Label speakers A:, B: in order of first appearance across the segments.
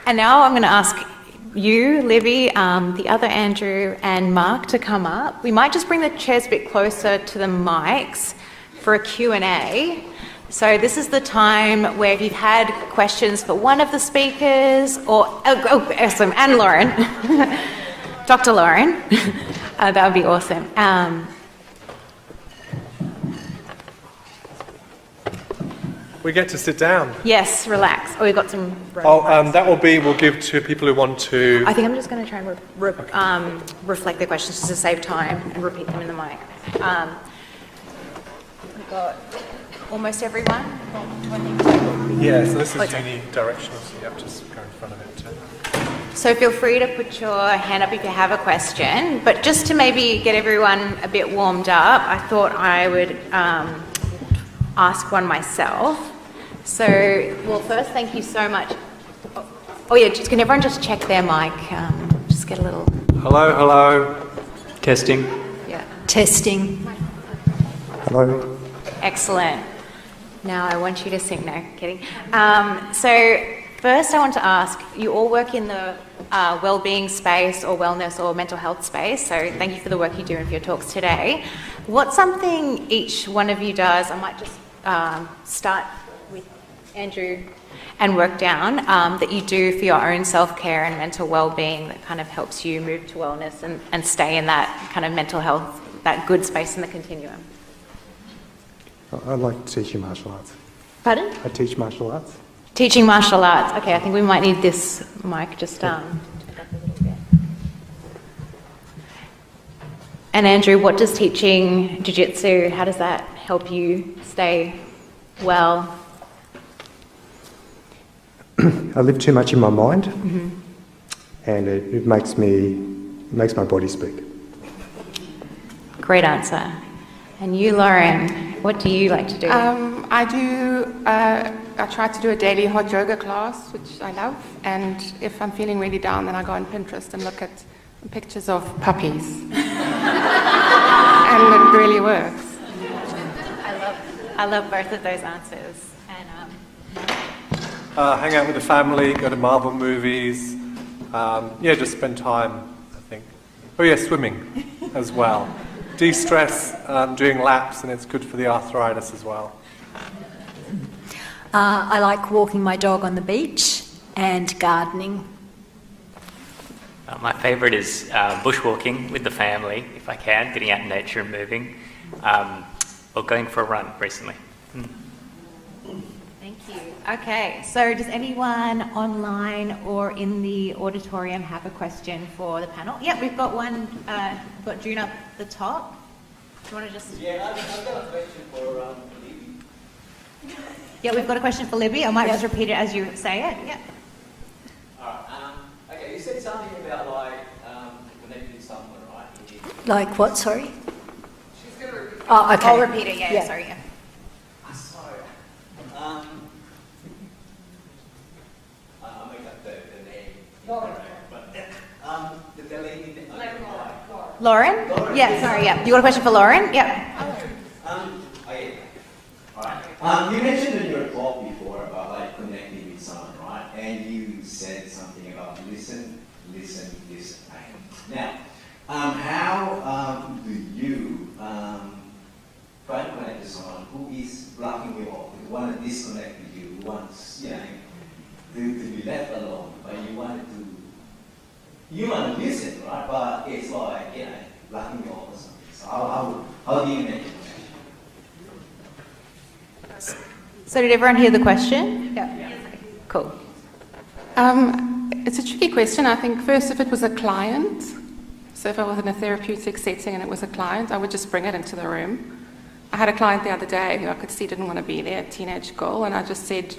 A: And now I'm going to ask you, Libby, the other Andrew and Mark to come up. We might just bring the chairs a bit closer to the mics for a Q&A. So this is the time where if you've had questions for one of the speakers or, awesome, and Lauren, Dr. Lauren, that would be awesome.
B: We get to sit down.
A: Yes, relax. Oh, we've got some...
B: we'll give to people who want to...
A: I think I'm just going to try and reflect the questions just to save time and repeat them in the mic. We've got almost everyone.
B: Yeah, so this is unidirectional, so you have to just go in front of it too.
A: So feel free to put your hand up if you have a question, but just to maybe get everyone a bit warmed up, I thought I would ask one myself. So, well, first, thank you so much. Oh yeah, can everyone just check their mic? Just get a little...
B: Hello.
C: Testing.
A: Yeah.
D: Testing.
B: Hello.
A: Excellent. Now I want you to sing. No, kidding. So first I want to ask, you all work in the wellbeing space or wellness or mental health space, so thank you for the work you do and for your talks today. What's something each one of you does, I might just start with Andrew and work down, that you do for your own self-care and mental well-being that kind of helps you move to wellness and stay in that kind of mental health, that good space in the continuum?
E: I like teaching martial arts.
A: Pardon?
E: I teach martial arts.
A: Teaching martial arts. Okay, I think we might need this mic just to pick up a little bit. And Andrew, what does teaching jiu-jitsu, how does that help you stay well?
E: I live too much in my mind, and it makes my body speak.
A: Great answer. And you, Lauren, what do you like to do?
F: I try to do a daily hot yoga class, which I love. And if I'm feeling really down, then I go on Pinterest and look at pictures of puppies. And it really works.
A: I love both of those answers. And
B: Hang out with the family, go to Marvel movies. Just spend time, I think. Oh yeah, swimming as well. De-stress, doing laps, and it's good for the arthritis as well.
D: I like walking my dog on the beach and gardening.
C: My favourite is bushwalking with the family, if I can, getting out in nature and moving, or going for a run recently.
A: Thank you. Okay, so does anyone online or in the auditorium have a question for the panel? Yep, we've got one. We've got June up the top. Do you want to just...
G: Yeah, I've got a question for Libby.
A: Yeah, we've got a question for Libby. I might just repeat it as you say it. Yeah.
G: Alright, okay, you said something about connecting to someone, right?
D: Like what, sorry?
G: She's going to repeat.
D: Oh, okay.
A: I'll repeat it, yeah. Sorry, yeah.
G: Sorry. I'll make up the name. Lauren. But the lady...
A: Lauren? Yeah, sorry, yeah. You got a question for Lauren? Yeah.
G: Okay. Alright. You mentioned in your talk before about connecting with someone, right? And you said something about listen. Now, how do you try to connect to someone who is blocking you off, who want to disconnect with you, who wants to be left alone, but you want to listen, right? But it's like blocking you off or something. So how do you make it?
A: So did everyone hear the question? Yeah. Cool.
F: It's a tricky question. I think first, if it was a client, so if I was in a therapeutic setting and it was a client, I would just bring it into the room. I had a client the other day who I could see didn't want to be there, a teenage girl, and I just said,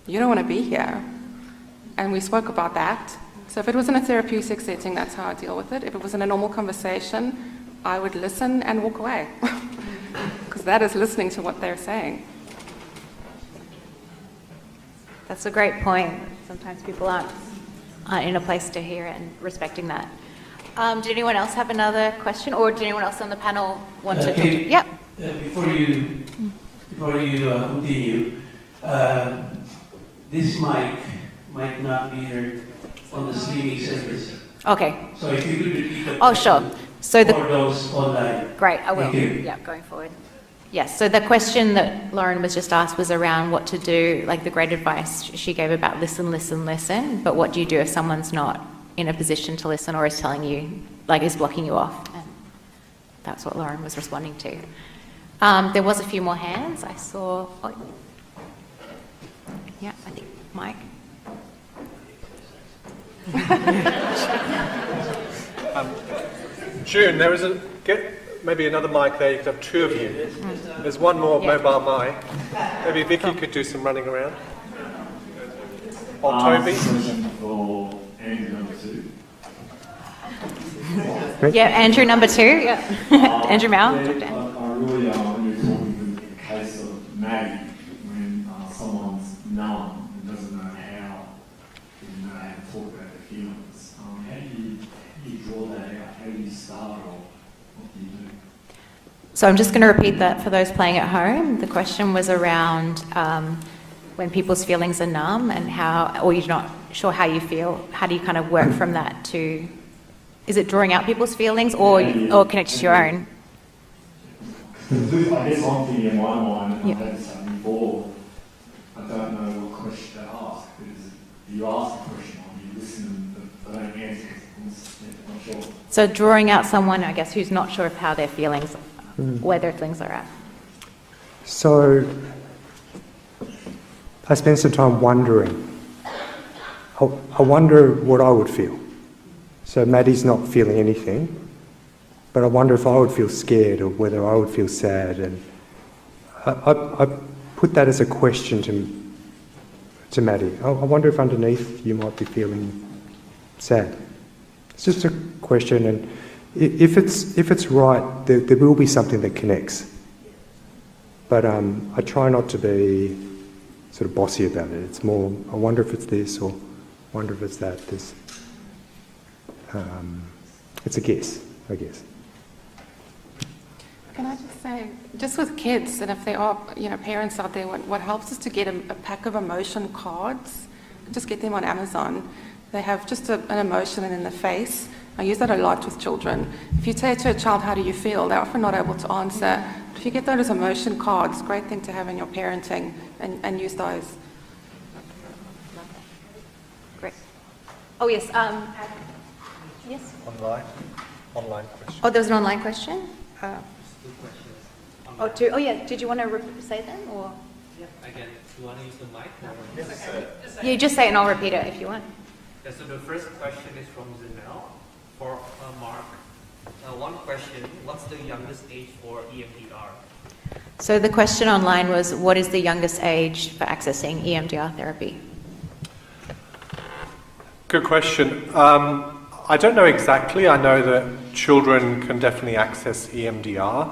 F: you don't want to be here. And we spoke about that. So if it was in a therapeutic setting, that's how I deal with it. If it was in a normal conversation, I would listen and walk away. Because that is listening to what they're saying.
A: That's a great point. Sometimes people aren't in a place to hear it and respecting that. Did anyone else have another question, or did anyone else on the panel want to? Yep.
H: Before you continue, this mic might not be heard on the streaming service.
A: Okay.
H: So if you could repeat the
A: Oh, sure. So
H: for
A: the
H: those online.
A: great, I will.
H: Thank you.
A: Yeah, going forward. Yes. So the question that Lauren was just asked was around what to do, like the great advice she gave about listen, listen, listen. But what do you do if someone's not in a position to listen or is telling you, like, is blocking you off? And that's what Lauren was responding to. There was a few more hands. I saw. Oh, yeah, I think Mike.
B: June, there is maybe another mic there. You could have two of you. There's one more mobile mic. Maybe Vicky could do some running around. Or Toby.
I: For Andrew number 2.
A: Yeah, Andrew number 2. Yeah, Andrew Mao.
I: I really you're talking in the case of Maggie when someone's numb and doesn't know how to talk about their feelings. How do you draw that out? How do you start, or what do you do?
A: So I'm just going to repeat that for those playing at home. The question was around when people's feelings are numb and how, or you're not sure how you feel, how do you kind of work from that to, is it drawing out people's feelings or connect to your own?
I: I guess one thing in my mind, and I've had this happen before, I don't know what question to ask, because you ask a question or you listen and they don't answer, I'm not sure.
A: So drawing out someone, I guess, who's not sure of how their feelings, where their feelings are at.
E: So I spend some time wondering. I wonder what I would feel. So Maddie's not feeling anything, but I wonder if I would feel scared or whether I would feel sad. And I put that as a question to Maddie. I wonder if underneath you might be feeling sad. It's just a question, and if it's right, there will be something that connects. But I try not to be sort of bossy about it. It's more, I wonder if it's this or I wonder if it's that. It's a guess, I guess.
F: Can I just say, just with kids, and if there are parents out there, what helps is to get a pack of emotion cards. Just get them on Amazon. They have just an emotion and in the face. I use that a lot with children. If you say to a child, how do you feel? They're often not able to answer. If you get those emotion cards, great thing to have in your parenting and use those.
A: Great. Oh, yes. Yes.
B: Online question.
A: Oh, there's an online question? Two. Oh, yeah. Did you want to say them or?
J: Yeah. Again, do you want to use the mic? Or?
A: You just say it and I'll repeat it if you want.
J: Yeah, so the first question is from Zanel for Mark. One question, what's the youngest age for EMDR?
A: So the question online was, what is the youngest age for accessing EMDR therapy?
B: Good question. I don't know exactly. I know that children can definitely access EMDR.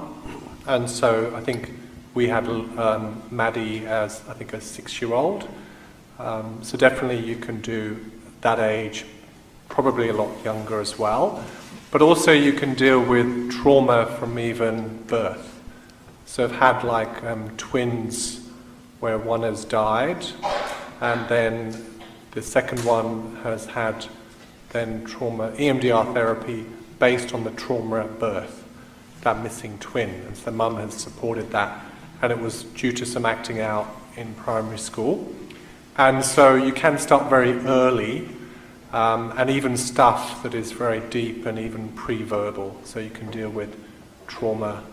B: And so I think we had Maddie as, I think, a 6-year-old. So definitely you can do that age, probably a lot younger as well. But also you can deal with trauma from even birth. So I've had like twins where one has died and then the second one has had then trauma, EMDR therapy based on the trauma at birth, that missing twin. And so mum has supported that, and it was due to some acting out in primary school. And so you can start very early, and even stuff that is very deep and even pre-verbal, so you can deal with trauma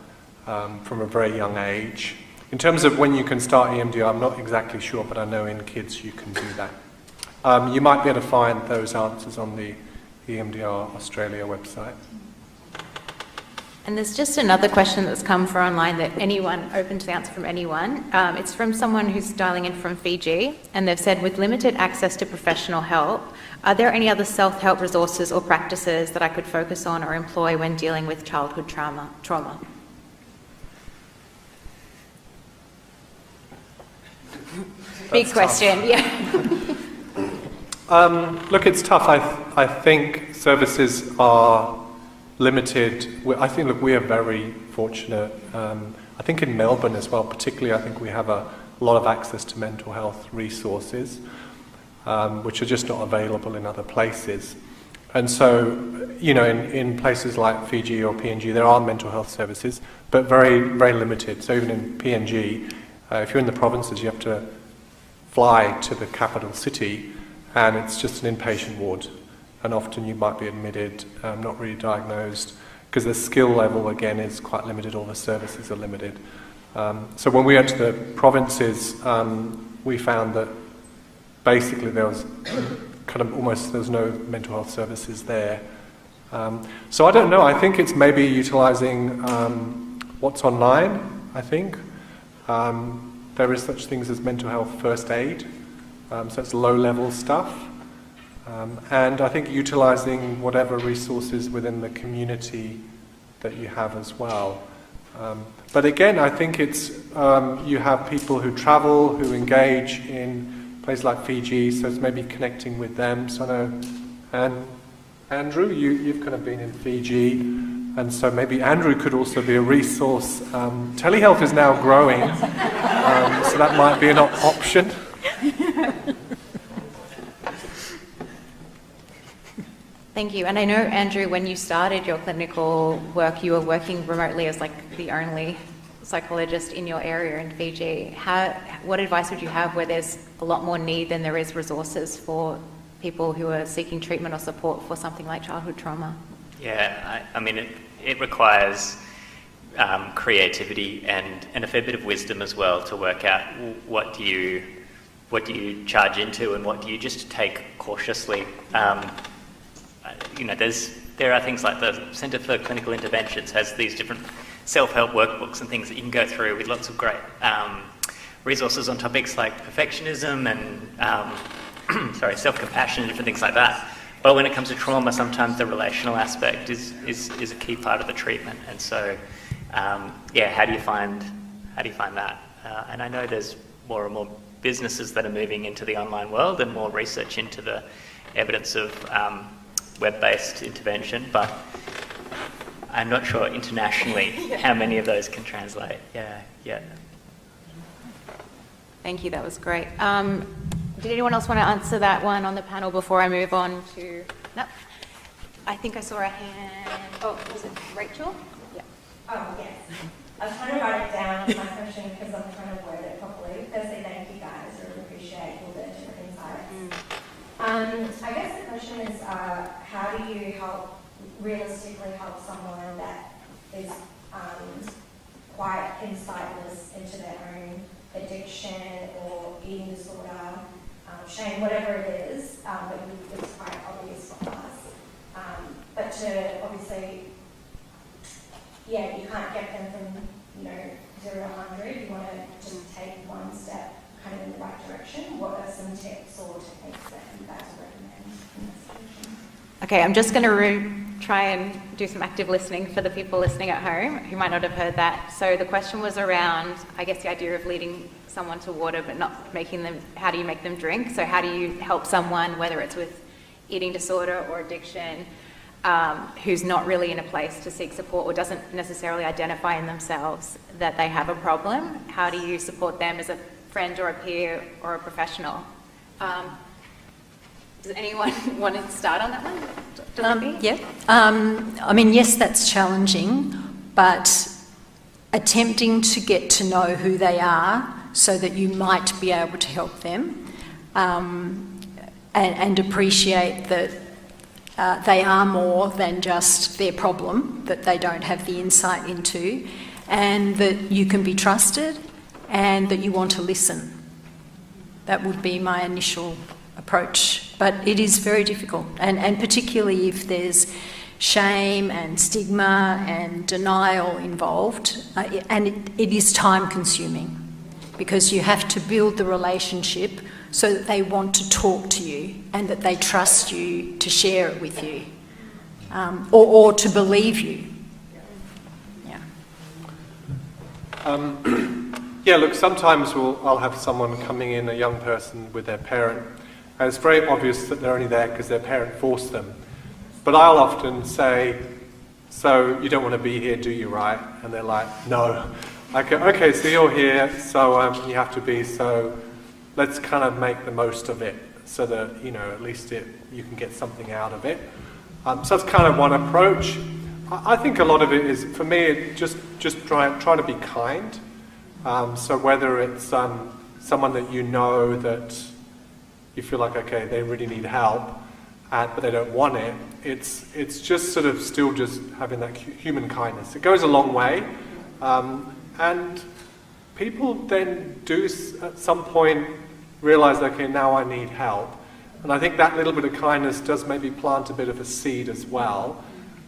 B: from a very young age. In terms of when you can start EMDR, I'm not exactly sure, but I know in kids you can do that. You might be able to find those answers on the EMDR Australia website.
A: And there's just another question that's come for online that anyone, open to the answer from anyone. It's from someone who's dialing in from Fiji, and they've said, with limited access to professional help, are there any other self-help resources or practices that I could focus on or employ when dealing with childhood trauma? Big question, yeah.
B: Look, it's tough. I think services are limited. I think, look, we are very fortunate. I think in Melbourne as well, particularly, I think we have a lot of access to mental health resources. which are just not available in other places. And so, you know, in places like Fiji or PNG, there are mental health services, but very, very limited. So even in PNG, if you're in the provinces, you have to fly to the capital city, and it's just an inpatient ward. And often you might be admitted, not really diagnosed, because the skill level, again, is quite limited, all the services are limited. So when we went to the provinces, we found that basically there was there was no mental health services there. So I don't know, I think it's maybe utilising what's online, I think. There is such things as mental health first aid, so it's low-level stuff. And I think utilising whatever resources within the community that you have as well. But again, I think it's, you have people who travel, who engage in places like Fiji, so it's maybe connecting with them. So I know, and Andrew, you've kind of been in Fiji, and so maybe Andrew could also be a resource. Telehealth is now growing, so that might be an option.
A: Thank you. And I know, Andrew, when you started your clinical work, you were working remotely as like the only psychologist in your area in Fiji. What advice would you have where there's a lot more need than there is resources for people who are seeking treatment or support for something like childhood trauma?
C: Yeah, I mean, it requires creativity and a fair bit of wisdom as well to work out what do you charge into and what do you just take cautiously. You know, there are things like the Centre for Clinical Interventions has these different self-help workbooks and things that you can go through with lots of great resources on topics like perfectionism and self-compassion and different things like that. But when it comes to trauma, sometimes the relational aspect is a key part of the treatment. And so, how do you find that? And I know there's more and more businesses that are moving into the online world and more research into the evidence of web-based intervention, but I'm not sure internationally how many of those can translate. Yeah.
A: Thank you, that was great. Did anyone else want to answer that one on the panel before I move on to... No. I think I saw a hand... Oh, was it Rachel? Yeah.
K: Oh, yes. I was trying to write it down as my question because I'm trying to word it properly. Firstly, thank you guys. I really appreciate all the different insights. I guess the question is, how do you realistically help someone that is quite insightless into their own addiction or eating disorder, shame, whatever it is, but it's quite obvious for us. But to obviously, you can't get them from 0 to 100. You want to just take one step kind of in the right direction. What are some tips or techniques that you guys recommend in this situation?
A: Okay, I'm just going to try and do some active listening for the people listening at home who might not have heard that. So the question was around, I guess, the idea of leading someone to water but not making them, how do you make them drink? So how do you help someone, whether it's with eating disorder or addiction, who's not really in a place to seek support or doesn't necessarily identify in themselves that they have a problem? How do you support them as a friend or a peer or a professional? Does anyone want to start on that one?
D: Yeah. I mean, yes, that's challenging, but attempting to get to know who they are so that you might be able to help them, and appreciate that they are more than just their problem, that they don't have the insight into, and that you can be trusted and that you want to listen. That would be my initial approach, but it is very difficult, and particularly if there's shame and stigma and denial involved, and it is time consuming because you have to build the relationship so that they want to talk to you and that they trust you to share it with you, or to believe you.
B: Yeah, look, sometimes I'll have someone coming in, a young person with their parent, and it's very obvious that they're only there because their parent forced them. But I'll often say, so you don't want to be here, do you, right? And they're like, no. Okay, so you're here, so you have to be, so let's kind of make the most of it. so that, at least you can get something out of it. So that's kind of one approach. I think a lot of it is, for me, just try to be kind. So whether it's someone that that you feel like, okay, they really need help, but they don't want it, it's just sort of still just having that human kindness. It goes a long way. And people then do at some point realise, okay, now I need help. And I think that little bit of kindness does maybe plant a bit of a seed as well.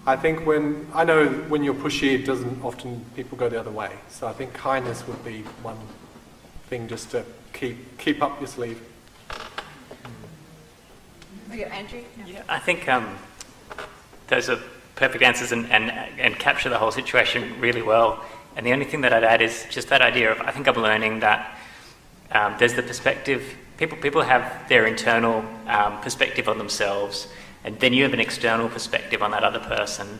B: I think when you're pushy, it doesn't often, people go the other way. So I think kindness would be one thing just to keep up your sleeve.
A: Okay, Andrew?
C: Yeah, I think those are perfect answers and capture the whole situation really well. And the only thing that I'd add is just that idea of, I think I'm learning that there's the perspective, people have their internal perspective on themselves, and then you have an external perspective on that other person.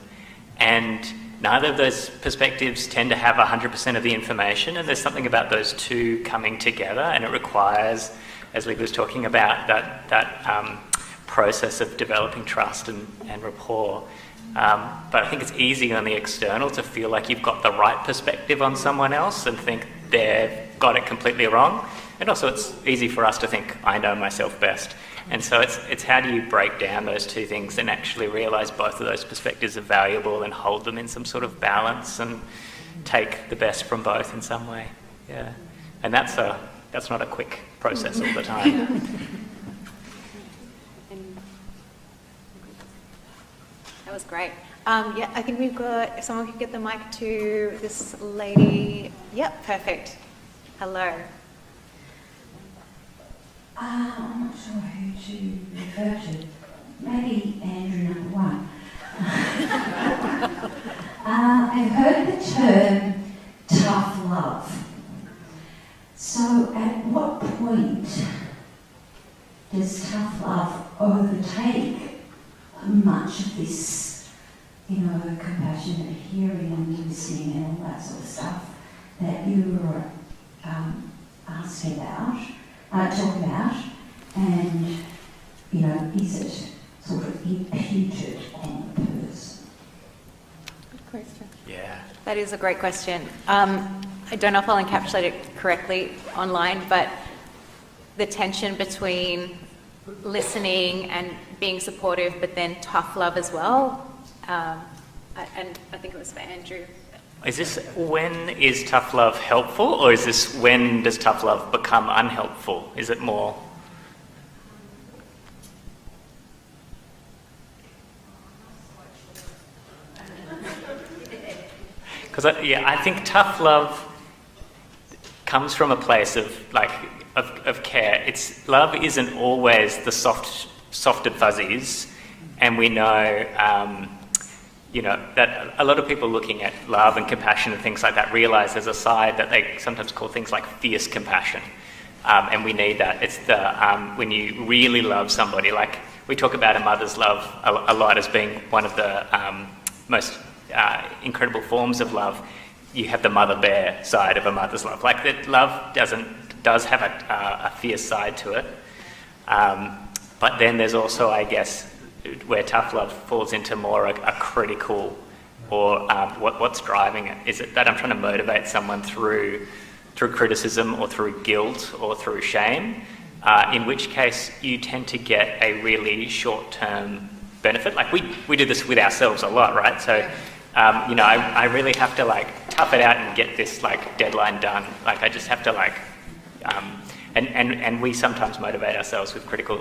C: And neither of those perspectives tend to have 100% of the information, and there's something about those two coming together, and it requires, as Lee was talking about, that process of developing trust and rapport. But I think it's easy on the external to feel like you've got the right perspective on someone else and think they've got it completely wrong. And also it's easy for us to think, I know myself best. And so it's how do you break down those two things and actually realise both of those perspectives are valuable and hold them in some sort of balance and take the best from both in some way. Yeah. And that's not a quick process all the time.
A: That was great. Yeah, I think we've got, if someone could get the mic to this lady. Yep, perfect. Hello.
L: I'm not sure who to refer to. Maybe Andrew number one. I've heard the term tough love. So at what point does tough love overtake much of this, compassionate hearing and listening and all that sort of stuff that you were asking about? Talk about, and is it sort of imputed on the person?
F: Good question.
C: Yeah.
A: That is a great question. I don't know if I'll encapsulate it correctly online, but the tension between listening and being supportive, but then tough love as well. And I think it was for Andrew.
C: Is this when is tough love helpful, or is this when does tough love become unhelpful? Is it more? Because I think tough love comes from a place of care. Love isn't always the soft and fuzzies, and we know. That a lot of people looking at love and compassion and things like that realise there's a side that they sometimes call things like fierce compassion. And we need that. It's when you really love somebody, like we talk about a mother's love a lot as being one of the most incredible forms of love. You have the mother bear side of a mother's love. Like that love does have a fierce side to it. But then there's also, I guess, where tough love falls into more a critical, or what's driving it? Is it that I'm trying to motivate someone through criticism or through guilt or through shame? In which case you tend to get a really short-term benefit. Like we do this with ourselves a lot, right? So, I really have to tough it out and get this deadline done. I just have to and we sometimes motivate ourselves with critical,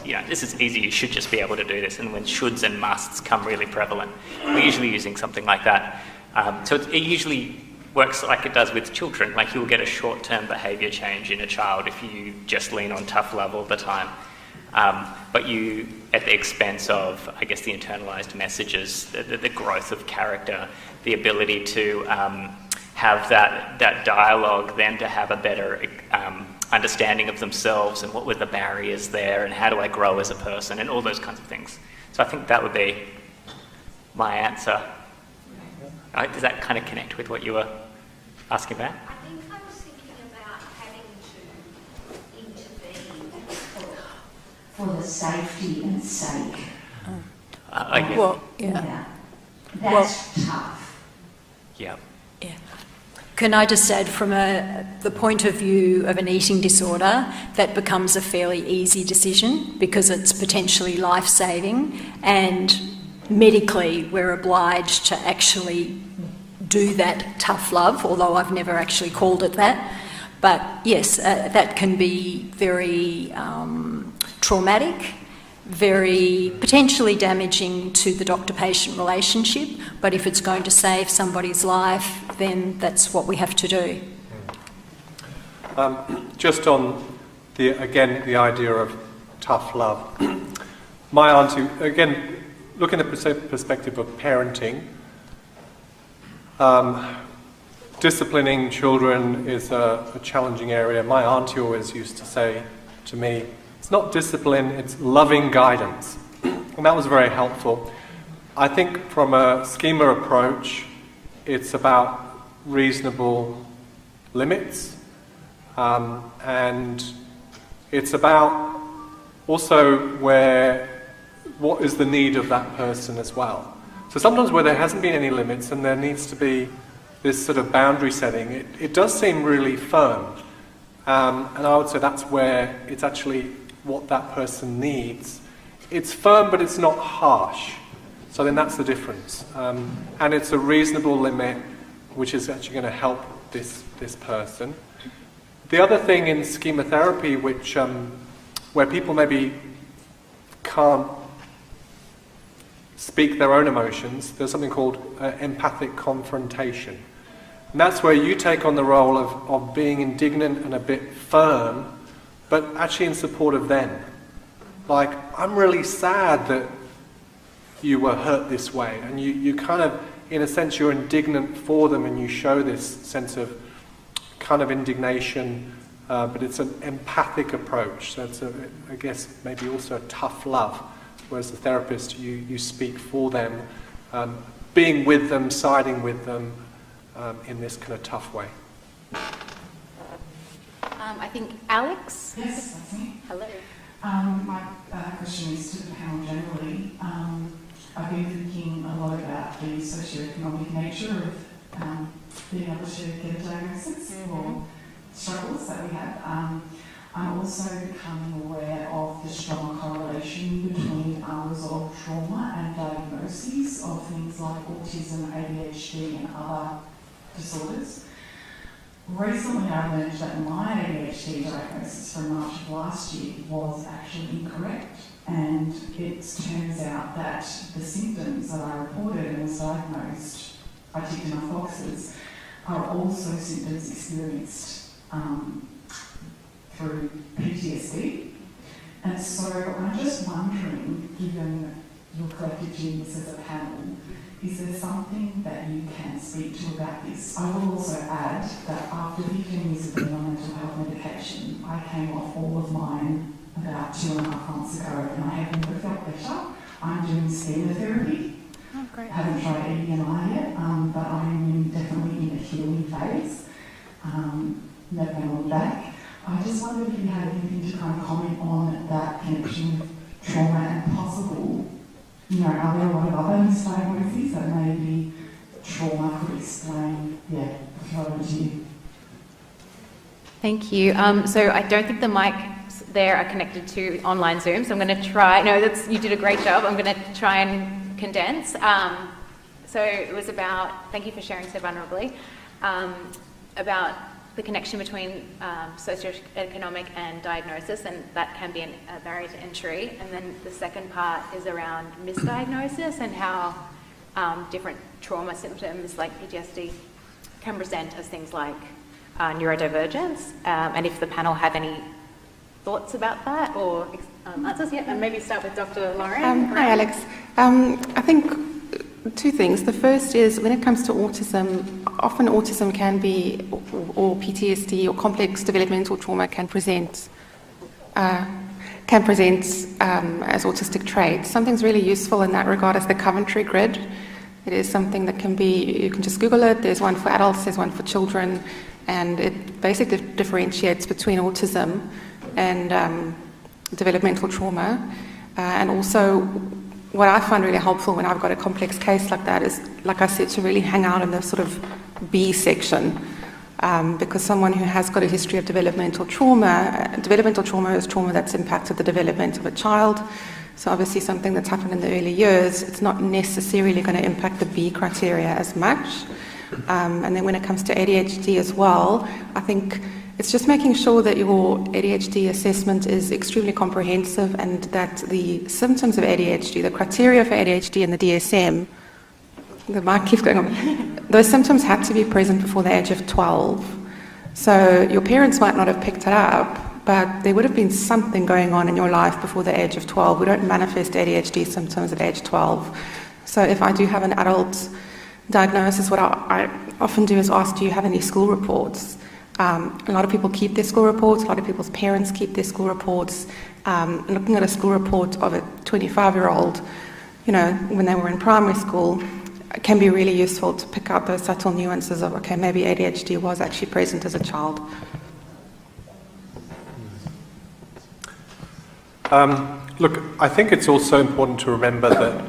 C: this is easy, you should just be able to do this. And when shoulds and musts come really prevalent, we're usually using something like that. So it usually works like it does with children. You'll get a short-term behaviour change in a child if you just lean on tough love all the time. But you, at the expense of, I guess, the internalised messages, the growth of character, the ability to have that dialogue, then to have a better understanding of themselves and what were the barriers there and how do I grow as a person and all those kinds of things. So I think that would be my answer. Does that kind of connect with what you were asking about?
L: I think I was thinking about having to intervene for the safety and sake.
D: Well, yeah.
L: That's tough.
C: Yeah.
D: Yeah. Can I just add, from the point of view of an eating disorder, that becomes a fairly easy decision because it's potentially life-saving, and medically we're obliged to actually do that tough love, although I've never actually called it that. But yes, that can be very traumatic, very potentially damaging to the doctor-patient relationship, but if it's going to save somebody's life, then that's what we have to do.
B: Just on the idea of tough love. My auntie, again, looking at the perspective of parenting, disciplining children is a challenging area. My auntie always used to say to me, it's not discipline, it's loving guidance. And that was very helpful. I think from a schema approach, it's about reasonable limits, and it's about also what is the need of that person as well. So sometimes where there hasn't been any limits and there needs to be this sort of boundary setting, it does seem really firm. And I would say that's where it's actually what that person needs. It's firm, but it's not harsh. So then that's the difference. And it's a reasonable limit, which is actually going to help this person. The other thing in schema therapy, which where people maybe can't speak their own emotions, there's something called empathic confrontation. And that's where you take on the role of being indignant and a bit firm, but actually in support of them. Like, I'm really sad that you were hurt this way. And you kind of, in a sense, you're indignant for them and you show this sense of kind of indignation, but it's an empathic approach. So it's, I guess, maybe also a tough love. Whereas the therapist, you speak for them, being with them, siding with them in this kind of tough way.
A: I think Alex?
M: Yes, that's me.
A: Hello.
M: My question is to the panel generally. I've been thinking a lot about the socioeconomic nature of being able to get a diagnosis for struggles that we have. I'm also becoming aware of the strong correlation between unresolved trauma and diagnoses of things like autism, ADHD and other disorders. Recently I learned that my ADHD diagnosis from March of last year was actually incorrect, and it turns out that the symptoms that I reported and was diagnosed, I ticked enough boxes, are also symptoms experienced through PTSD. And so I'm just wondering, given your collective genius as a panel, is there something that you can speak to about this? I will also add that after 15 years of being on mental health medication, I came off all of mine about 2.5 months ago, and I have never felt better. I'm doing schema therapy.
A: Oh, great.
M: I haven't tried EDMI yet, but I'm definitely in a healing phase. Never going back. I just wondered if you had anything to kind of comment on that connection with trauma and possible, are there a lot of other misdiagnoses that maybe trauma could explain? Yeah, I'll throw it to you.
A: Thank you. So I don't think the mics there are connected to online Zoom, so I'm going to try. No, you did a great job. I'm going to try and condense. So it was about, thank you for sharing so vulnerably, about the connection between socioeconomic and diagnosis, and that can be a barrier to entry. And then the second part is around misdiagnosis and how different trauma symptoms like PTSD can present as things like neurodivergence. And if the panel have any thoughts about that or answers yet, and maybe start with Dr. Lauren.
F: Hi, Alex. I think two things. The first is when it comes to autism, often autism can be, or PTSD or complex developmental trauma can present as autistic traits. Something's really useful in that regard is the Coventry grid. It is something that can be, you can just Google it, there's one for adults, there's one for children, and it basically differentiates between autism and developmental trauma. And also, what I find really helpful when I've got a complex case like that is, like I said, to really hang out in the sort of B section. Because someone who has got a history of developmental trauma is trauma that's impacted the development of a child. So obviously something that's happened in the early years, it's not necessarily going to impact the B criteria as much. And then when it comes to ADHD as well, I think it's just making sure that your ADHD assessment is extremely comprehensive and that the symptoms of ADHD, the criteria for ADHD in the DSM, the mic keeps going on, those symptoms had to be present before the age of 12. So your parents might not have picked it up, but there would have been something going on in your life before the age of 12. We don't manifest ADHD symptoms at age 12. So if I do have an adult diagnosis, what I often do is ask, do you have any school reports? A lot of people keep their school reports, a lot of people's parents keep their school reports. Looking at a school report of a 25-year-old, when they were in primary school, it can be really useful to pick out those subtle nuances of, okay, maybe ADHD was actually present as a child.
B: Look, I think it's also important to remember that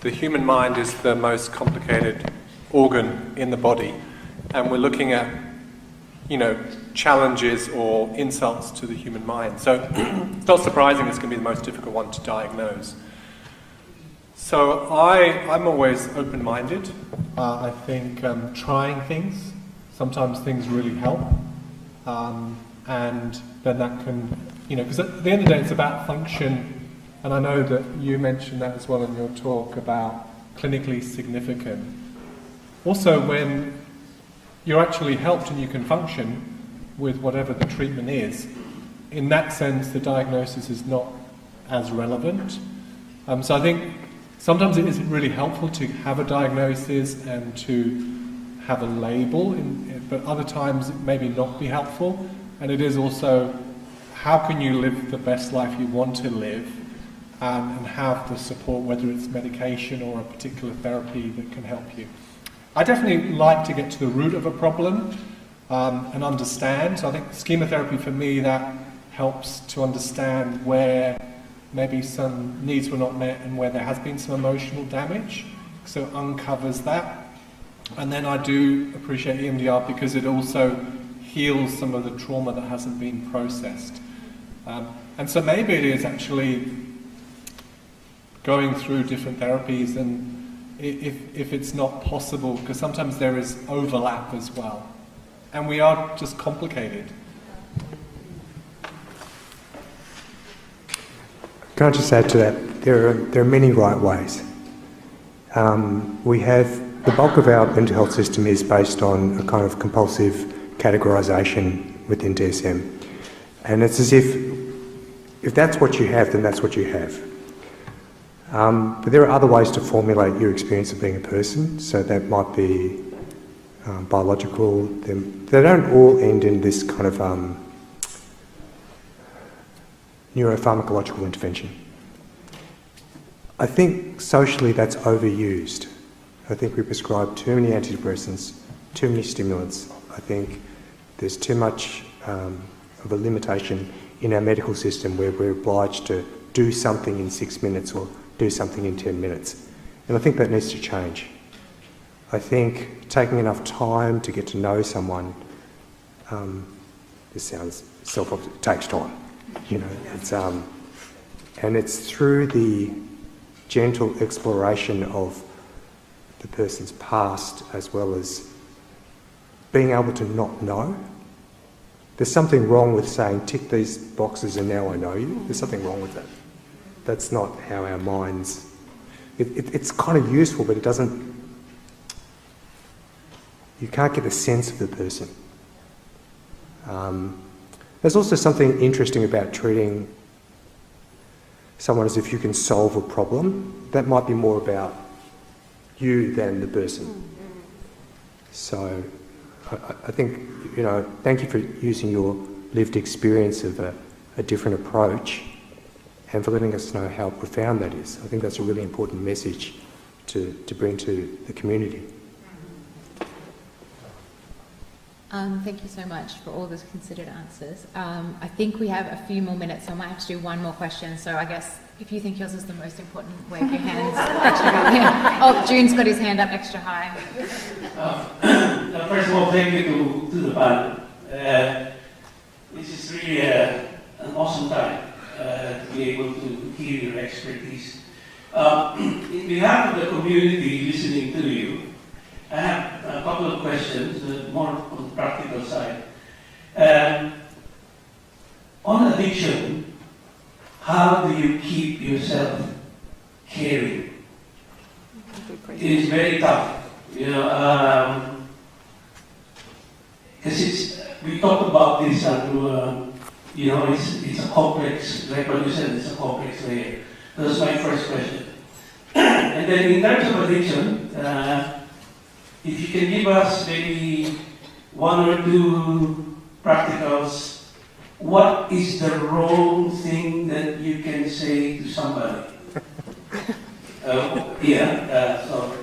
B: the human mind is the most complicated organ in the body, and we're looking at, challenges or insults to the human mind. So it's not surprising it's going to be the most difficult one to diagnose. So I'm always open-minded. I think trying things, sometimes things really help, and then that can, because at the end of the day it's about function. And I know that you mentioned that as well in your talk about clinically significant. Also, when you're actually helped and you can function with whatever the treatment is, in that sense the diagnosis is not as relevant. So I think sometimes it is really helpful to have a diagnosis and to have a label, but other times it may not be helpful. And it is also, how can you live the best life you want to live? And have the support, whether it's medication or a particular therapy that can help you. I definitely like to get to the root of a problem and understand. So I think schematherapy for me, that helps to understand where maybe some needs were not met and where there has been some emotional damage. So it uncovers that. And then I do appreciate EMDR because it also heals some of the trauma that hasn't been processed. And so maybe it is actually going through different therapies, and if it's not possible, because sometimes there is overlap as well, and we are just complicated.
E: Can I just add to that? There are many right ways. We have, the bulk of our mental health system is based on a kind of compulsive categorisation within DSM, and it's as if that's what you have, then that's what you have. But there are other ways to formulate your experience of being a person, so that might be biological. They don't all end in this kind of neuropharmacological intervention. I think socially that's overused. I think we prescribe too many antidepressants, too many stimulants. I think there's too much of a limitation in our medical system where we're obliged to do something in 6 minutes or do something in 10 minutes. And I think that needs to change. I think taking enough time to get to know someone, this sounds self-obvious, it takes time. It's, and it's through the gentle exploration of the person's past as well as being able to not know. There's something wrong with saying, tick these boxes and now I know you. There's something wrong with that. That's not how our minds... It's kind of useful, but it doesn't... You can't get a sense of the person. There's also something interesting about treating someone as if you can solve a problem. That might be more about you than the person. So I think, thank you for using your lived experience of a different approach and for letting us know how profound that is. I think that's a really important message to bring to the community.
N: Thank you so much for all those considered answers. I think we have a few more minutes, so I might have to do one more question. So I guess if you think yours is the most important, wave your hands. Oh, June's got his hand up extra high.
H: First of all, thank you to the panel. This is really an awesome time to be able to hear your expertise. In behalf of the community listening to you, I have a couple of questions, more on the practical side. On addiction, how do you keep yourself caring? It is very tough, you know, because we talked about this, you know, it's a complex, like what you said, it's a complex layer. That's my first question. And then in terms of addiction, if you can give us maybe one or two practicals, what is the wrong thing that you can say to somebody? So.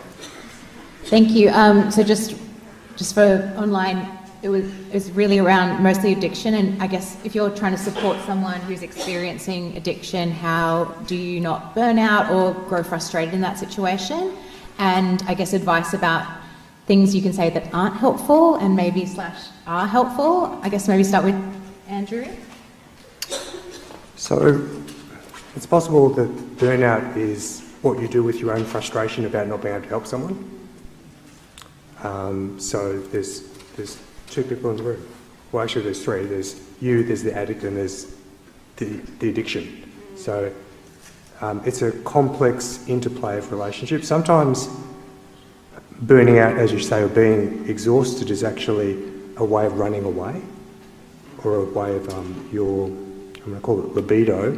N: Thank you. So just for online, it was really around mostly addiction, and I guess if you're trying to support someone who's experiencing addiction, how do you not burn out or grow frustrated in that situation? And I guess advice about things you can say that aren't helpful and maybe / are helpful. I guess maybe start with Andrew.
E: So it's possible that burnout is what you do with your own frustration about not being able to help someone. So there's two people in the room. Well, actually there's three. There's you, there's the addict, and there's the addiction. So it's a complex interplay of relationships. Sometimes burning out, as you say, or being exhausted is actually a way of running away, or a way of your, I'm going to call it libido,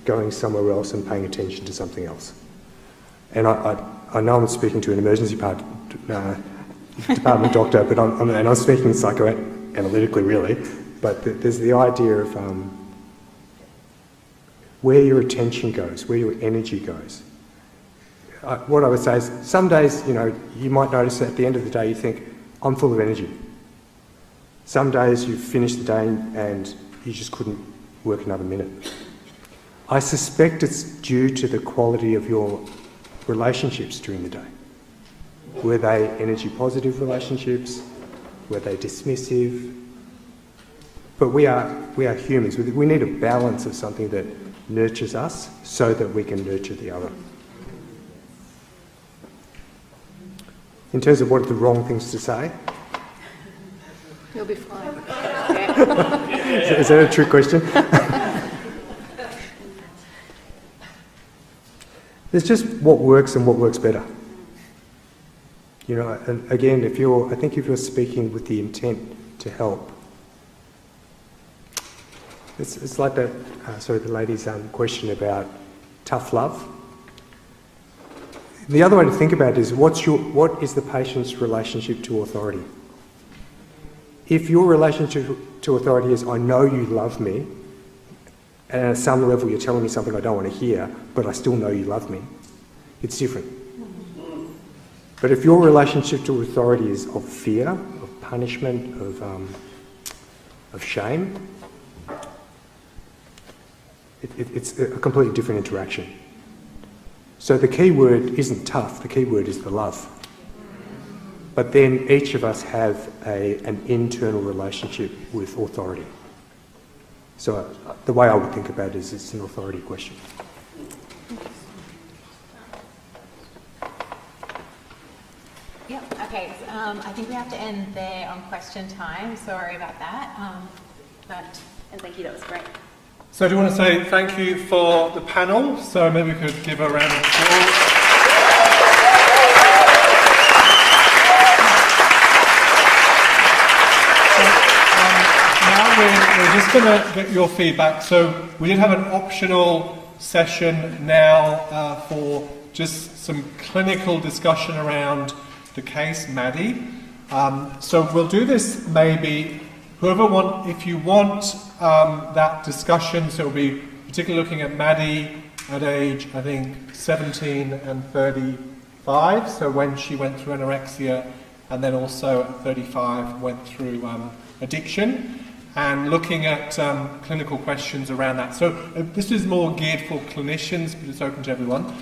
E: going somewhere else and paying attention to something else. And I know I'm speaking to an emergency department doctor, but I'm speaking psychoanalytically really, but there's the idea of where your attention goes, where your energy goes. What I would say is, some days, you know, you might notice at the end of the day you think, I'm full of energy. Some days you finish the day and you just couldn't work another minute. I suspect it's due to the quality of your relationships during the day. Were they energy positive relationships? Were they dismissive? But we are humans. We need a balance of something that nurtures us so that we can nurture the other. In terms of what are the wrong things to say?
D: You'll be fine.
E: Is that a trick question? There's just what works and what works better. You know, and again, if you're speaking with the intent to help, it's like that. The lady's question about tough love. The other way to think about it is what is the patient's relationship to authority? If your relationship to authority is, I know you love me, and at some level you're telling me something I don't want to hear, but I still know you love me, it's different. But if your relationship to authority is of fear, of punishment, of shame, it's a completely different interaction. So the key word isn't tough, the key word is the love. But then each of us have an internal relationship with authority. So the way I would think about it is it's an authority question.
N: Yep, okay, so, I think we have to end there on question time. Sorry about that. And thank you, that was great.
B: So I do want to say thank you for the panel. So maybe we could give a round of applause. Now we're just going to get your feedback. So we did have an optional session now for just some clinical discussion around the case, Maddie. So we'll do this maybe, if you want that discussion, so we'll be particularly looking at Maddie at age, I think, 17 and 35, so when she went through anorexia and then also at 35 went through addiction, and looking at clinical questions around that. So this is more geared for clinicians, but it's open to everyone.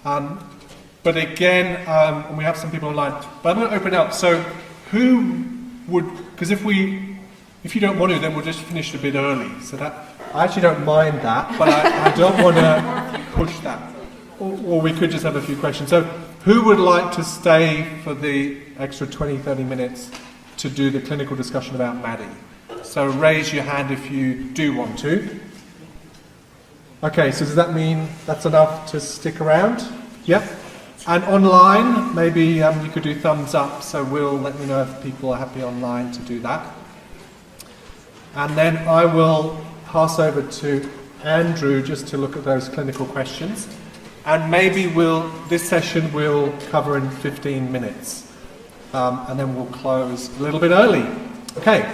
B: But again, and we have some people online, but I'm going to open it up. So who would, because if you don't want to, then we'll just finish a bit early. So that, I actually don't mind that, but I don't want to push that. Or we could just have a few questions. So who would like to stay for the extra 20, 30 minutes to do the clinical discussion about Maddie? So raise your hand if you do want to. Okay, so does that mean that's enough to stick around? Yep. And online, maybe you could do thumbs up, so Will, let me know if people are happy online to do that. And then I will pass over to Andrew just to look at those clinical questions. And maybe this session we'll cover in 15 minutes. And then we'll close a little bit early. Okay.